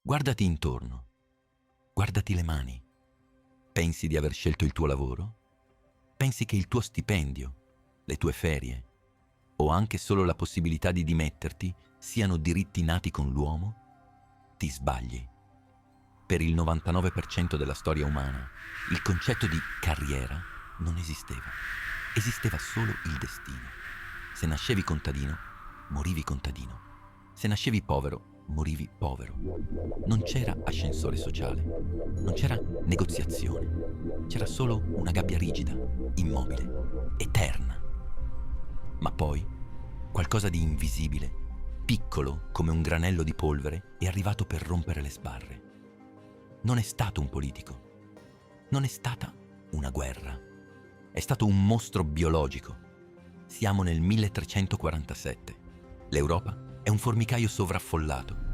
Guardati intorno, guardati le mani. Pensi di aver scelto il tuo lavoro? Pensi che il tuo stipendio, le tue ferie o anche solo la possibilità di dimetterti siano diritti nati con l'uomo? Ti sbagli. Per il 99% della storia umana, il concetto di carriera non esisteva. Esisteva solo il destino. Se nascevi contadino, morivi contadino. Se nascevi povero, morivi povero. Non c'era ascensore sociale, non c'era negoziazione, c'era solo una gabbia rigida, immobile, eterna. Ma poi, qualcosa di invisibile, piccolo come un granello di polvere, è arrivato per rompere le sbarre. Non è stato un politico, non è stata una guerra, è stato un mostro biologico. Siamo nel 1347. L'Europa è un formicaio sovraffollato.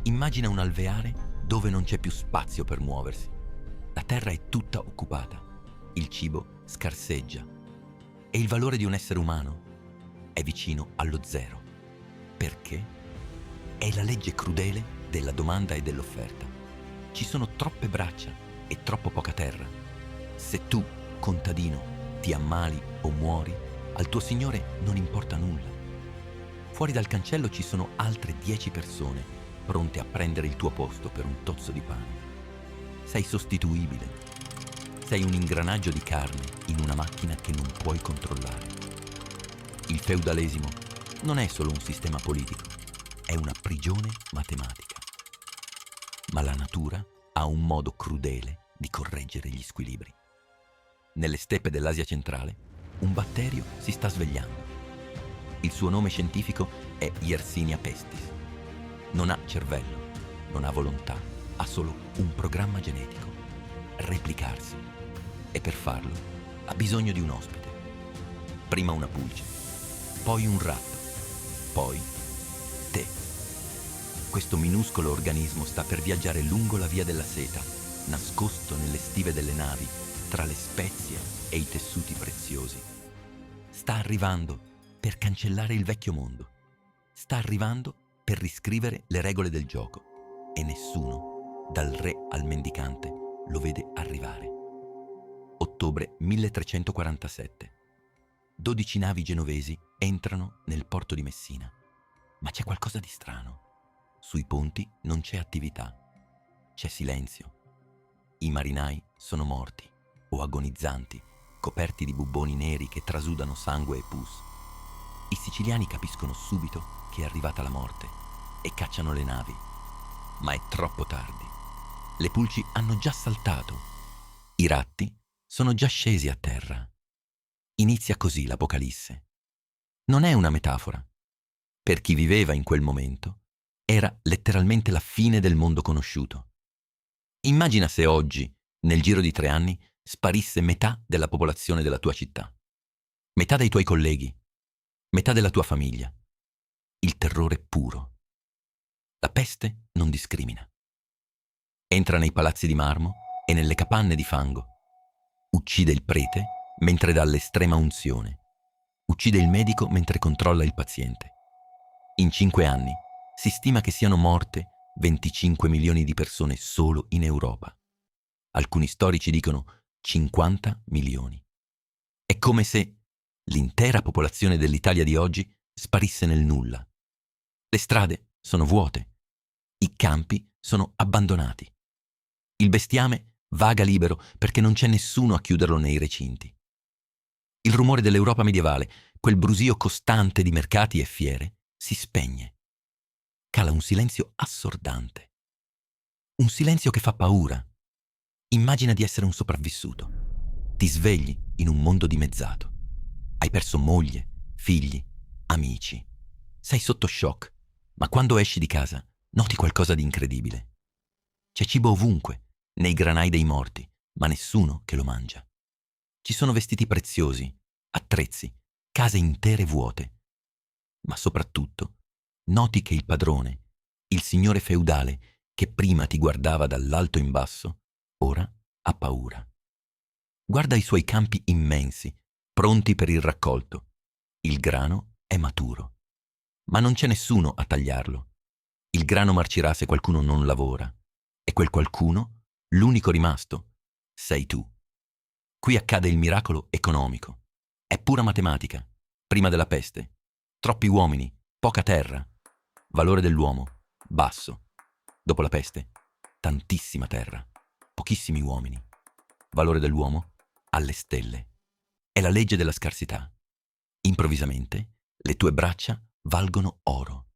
Immagina un alveare dove non c'è più spazio per muoversi. La terra è tutta occupata, il cibo scarseggia e il valore di un essere umano è vicino allo zero. Perché? È la legge crudele della domanda e dell'offerta. Ci sono troppe braccia e troppo poca terra. Se tu, contadino, ti ammali o muori, al tuo Signore non importa nulla. Fuori dal cancello ci sono altre 10 persone pronte a prendere il tuo posto per un tozzo di pane. Sei sostituibile. Sei un ingranaggio di carne in una macchina che non puoi controllare. Il feudalesimo non è solo un sistema politico, è una prigione matematica. Ma la natura ha un modo crudele di correggere gli squilibri. Nelle steppe dell'Asia centrale, un batterio si sta svegliando. Il suo nome scientifico è Yersinia pestis. Non ha cervello, non ha volontà, ha solo un programma genetico: replicarsi. E per farlo ha bisogno di un ospite. Prima una pulce, poi un ratto, poi te. Questo minuscolo organismo sta per viaggiare lungo la via della seta, nascosto nelle stive delle navi, tra le spezie e i tessuti preziosi. Sta arrivando per cancellare il vecchio mondo. Sta arrivando per riscrivere le regole del gioco. E nessuno, dal re al mendicante, lo vede arrivare. Ottobre 1347. 12 navi genovesi entrano nel porto di Messina. Ma c'è qualcosa di strano. Sui ponti non c'è attività. C'è silenzio. I marinai sono morti o agonizzanti, coperti di bubboni neri che trasudano sangue e pus. I siciliani capiscono subito che è arrivata la morte e cacciano le navi. Ma è troppo tardi. Le pulci hanno già saltato. I ratti sono già scesi a terra. Inizia così l'Apocalisse. Non è una metafora. Per chi viveva in quel momento, era letteralmente la fine del mondo conosciuto. Immagina se oggi, nel giro di 3 anni, sparisse metà della popolazione della tua città, metà dei tuoi colleghi, metà della tua famiglia. Il terrore puro. La peste non discrimina. Entra nei palazzi di marmo e nelle capanne di fango. Uccide il prete mentre dà l'estrema unzione. Uccide il medico mentre controlla il paziente. In 5 anni si stima che siano morte 25 milioni di persone solo in Europa. Alcuni storici dicono 50 milioni. È come se l'intera popolazione dell'Italia di oggi sparisse nel nulla. Le strade sono vuote. I campi sono abbandonati. Il bestiame vaga libero perché non c'è nessuno a chiuderlo nei recinti. Il rumore dell'Europa medievale, quel brusio costante di mercati e fiere, si spegne. Cala un silenzio assordante. Un silenzio che fa paura. Immagina di essere un sopravvissuto. Ti svegli in un mondo dimezzato. Hai perso moglie, figli, amici. Sei sotto shock, ma quando esci di casa noti qualcosa di incredibile. C'è cibo ovunque, nei granai dei morti, ma nessuno che lo mangia. Ci sono vestiti preziosi, attrezzi, case intere vuote. Ma soprattutto noti che il padrone, il signore feudale che prima ti guardava dall'alto in basso, ora ha paura. Guarda i suoi campi immensi, pronti per il raccolto. Il grano è maturo, ma non c'è nessuno a tagliarlo. Il grano marcirà se qualcuno non lavora. E quel qualcuno, l'unico rimasto, sei tu. Qui accade il miracolo economico. È pura matematica. Prima della peste, troppi uomini, poca terra. Valore dell'uomo, basso. Dopo la peste, tantissima terra, pochissimi uomini. Valore dell'uomo, alle stelle. È la legge della scarsità. Improvvisamente, le tue braccia valgono oro.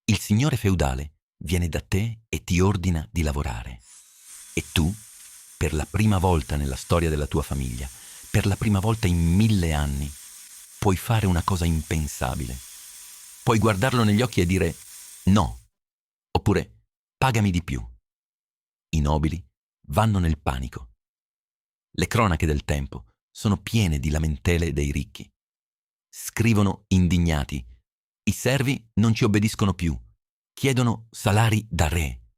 Il signore feudale viene da te e ti ordina di lavorare. E tu, per la prima volta nella storia della tua famiglia, per la prima volta in 1000 anni, puoi fare una cosa impensabile. Puoi guardarlo negli occhi e dire no, oppure pagami di più. I nobili vanno nel panico. Le cronache del tempo sono piene di lamentele dei ricchi. Scrivono indignati: i servi non ci obbediscono più, chiedono salari da re,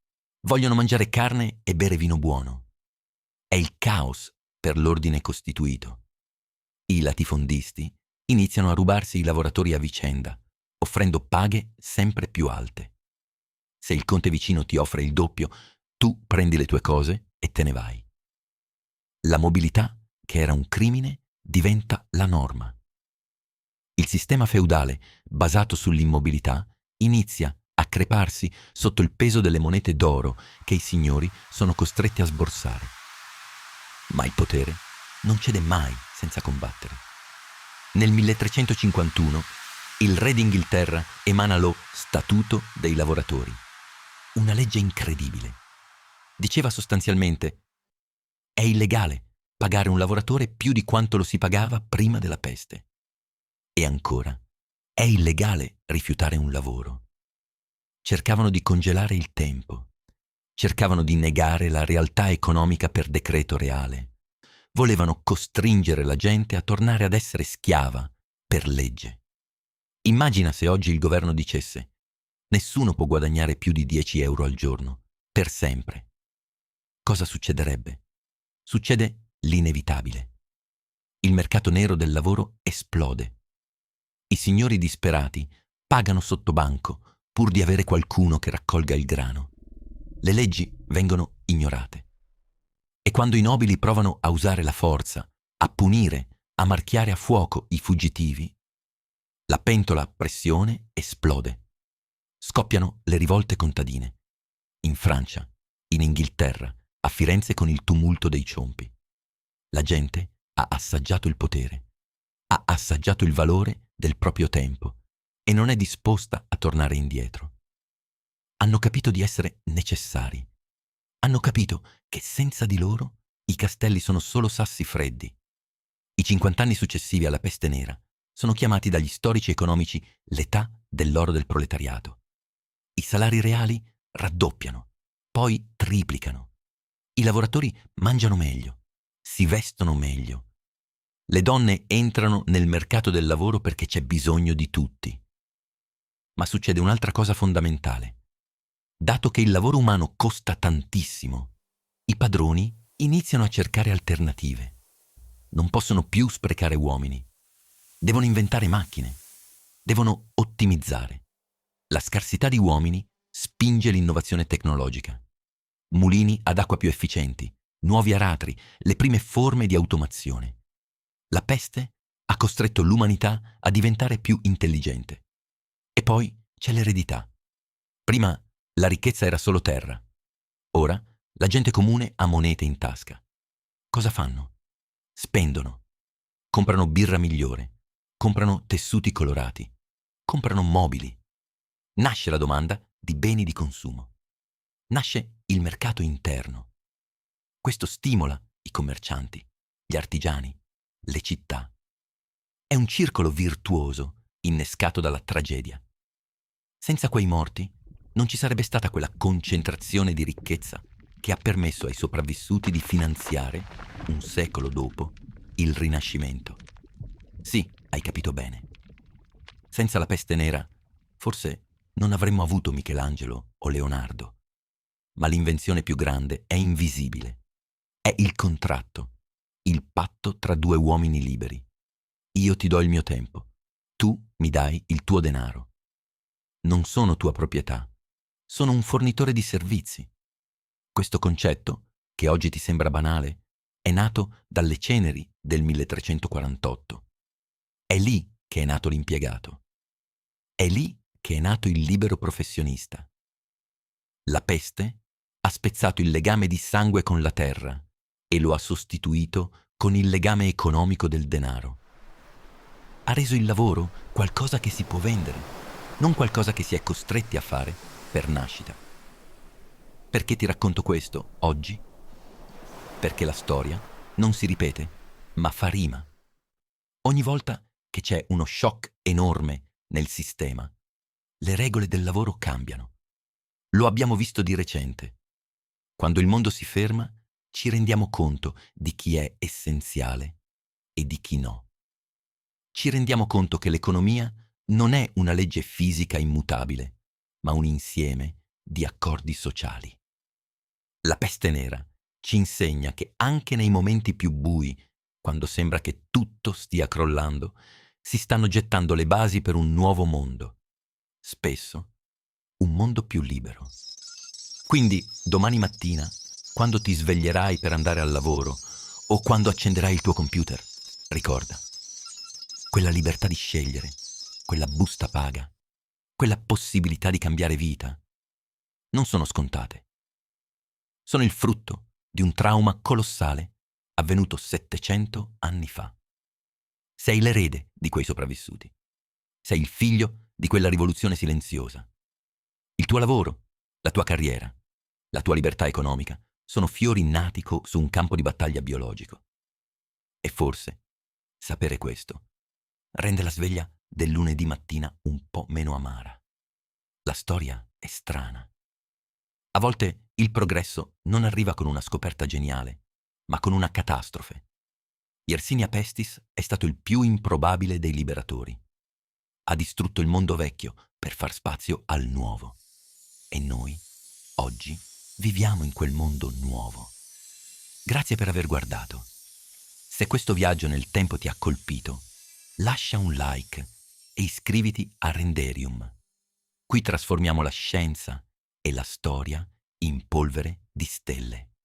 vogliono mangiare carne e bere vino buono. È il caos per l'ordine costituito. I latifondisti iniziano a rubarsi i lavoratori a vicenda, offrendo paghe sempre più alte. Se il conte vicino ti offre il doppio, tu prendi le tue cose e te ne vai. La mobilità, che era un crimine, diventa la norma. Il sistema feudale, basato sull'immobilità, inizia a creparsi sotto il peso delle monete d'oro che i signori sono costretti a sborsare. Ma il potere non cede mai senza combattere. Nel 1351 il re d'Inghilterra emana lo Statuto dei lavoratori, una legge incredibile. Diceva sostanzialmente: è illegale pagare un lavoratore più di quanto lo si pagava prima della peste. E ancora, è illegale rifiutare un lavoro. Cercavano di congelare il tempo, cercavano di negare la realtà economica per decreto reale. Volevano costringere la gente a tornare ad essere schiava per legge. Immagina se oggi il governo dicesse: nessuno può guadagnare più di 10 euro al giorno, per sempre. Cosa succederebbe? Succede l'inevitabile. Il mercato nero del lavoro esplode. I signori disperati pagano sotto banco pur di avere qualcuno che raccolga il grano. Le leggi vengono ignorate. E quando i nobili provano a usare la forza, a punire, a marchiare a fuoco i fuggitivi, la pentola a pressione esplode. Scoppiano le rivolte contadine. In Francia, in Inghilterra, a Firenze con il tumulto dei ciompi. La gente ha assaggiato il potere, ha assaggiato il valore del proprio tempo e non è disposta a tornare indietro. Hanno capito di essere necessari. Hanno capito che senza di loro i castelli sono solo sassi freddi. I 50 anni successivi alla peste nera sono chiamati dagli storici economici l'età dell'oro del proletariato. I salari reali raddoppiano, poi triplicano. I lavoratori mangiano meglio, si vestono meglio. Le donne entrano nel mercato del lavoro perché c'è bisogno di tutti. Ma succede un'altra cosa fondamentale. Dato che il lavoro umano costa tantissimo, i padroni iniziano a cercare alternative. Non possono più sprecare uomini. Devono inventare macchine. Devono ottimizzare. La scarsità di uomini spinge l'innovazione tecnologica. Mulini ad acqua più efficienti, nuovi aratri, le prime forme di automazione. La peste ha costretto l'umanità a diventare più intelligente. E poi c'è l'eredità. Prima la ricchezza era solo terra. Ora la gente comune ha monete in tasca. Cosa fanno? Spendono. Comprano birra migliore. Comprano tessuti colorati. Comprano mobili. Nasce la domanda di beni di consumo. Nasce il mercato interno. Questo stimola i commercianti, gli artigiani, le città. È un circolo virtuoso innescato dalla tragedia. Senza quei morti non ci sarebbe stata quella concentrazione di ricchezza che ha permesso ai sopravvissuti di finanziare, un secolo dopo, il Rinascimento. Sì, hai capito bene. Senza la peste nera, forse non avremmo avuto Michelangelo o Leonardo. Ma l'invenzione più grande è invisibile. È il contratto, il patto tra due uomini liberi. Io ti do il mio tempo, tu mi dai il tuo denaro. Non sono tua proprietà, sono un fornitore di servizi. Questo concetto, che oggi ti sembra banale, è nato dalle ceneri del 1348. È lì che è nato l'impiegato. È lì che è nato il libero professionista. La peste ha spezzato il legame di sangue con la terra e lo ha sostituito con il legame economico del denaro. Ha reso il lavoro qualcosa che si può vendere, non qualcosa che si è costretti a fare per nascita. Perché ti racconto questo oggi? Perché la storia non si ripete, ma fa rima. Ogni volta che c'è uno shock enorme nel sistema, le regole del lavoro cambiano. Lo abbiamo visto di recente. Quando il mondo si ferma, ci rendiamo conto di chi è essenziale e di chi no. Ci rendiamo conto che l'economia non è una legge fisica immutabile, ma un insieme di accordi sociali. La peste nera ci insegna che anche nei momenti più bui, quando sembra che tutto stia crollando, si stanno gettando le basi per un nuovo mondo. Spesso un mondo più libero. Quindi domani mattina, quando ti sveglierai per andare al lavoro o quando accenderai il tuo computer, ricorda, quella libertà di scegliere, quella busta paga, quella possibilità di cambiare vita, non sono scontate. Sono il frutto di un trauma colossale avvenuto 700 anni fa. Sei l'erede di quei sopravvissuti. Sei il figlio di quella rivoluzione silenziosa. Il tuo lavoro, la tua carriera, la tua libertà economica sono fiori nati su un campo di battaglia biologico. E forse sapere questo rende la sveglia del lunedì mattina un po' meno amara. La storia è strana. A volte il progresso non arriva con una scoperta geniale, ma con una catastrofe. Yersinia Pestis è stato il più improbabile dei liberatori. Ha distrutto il mondo vecchio per far spazio al nuovo. E noi, oggi, viviamo in quel mondo nuovo. Grazie per aver guardato. Se questo viaggio nel tempo ti ha colpito, lascia un like e iscriviti a Renderium. Qui trasformiamo la scienza e la storia in polvere di stelle.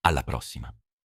Alla prossima.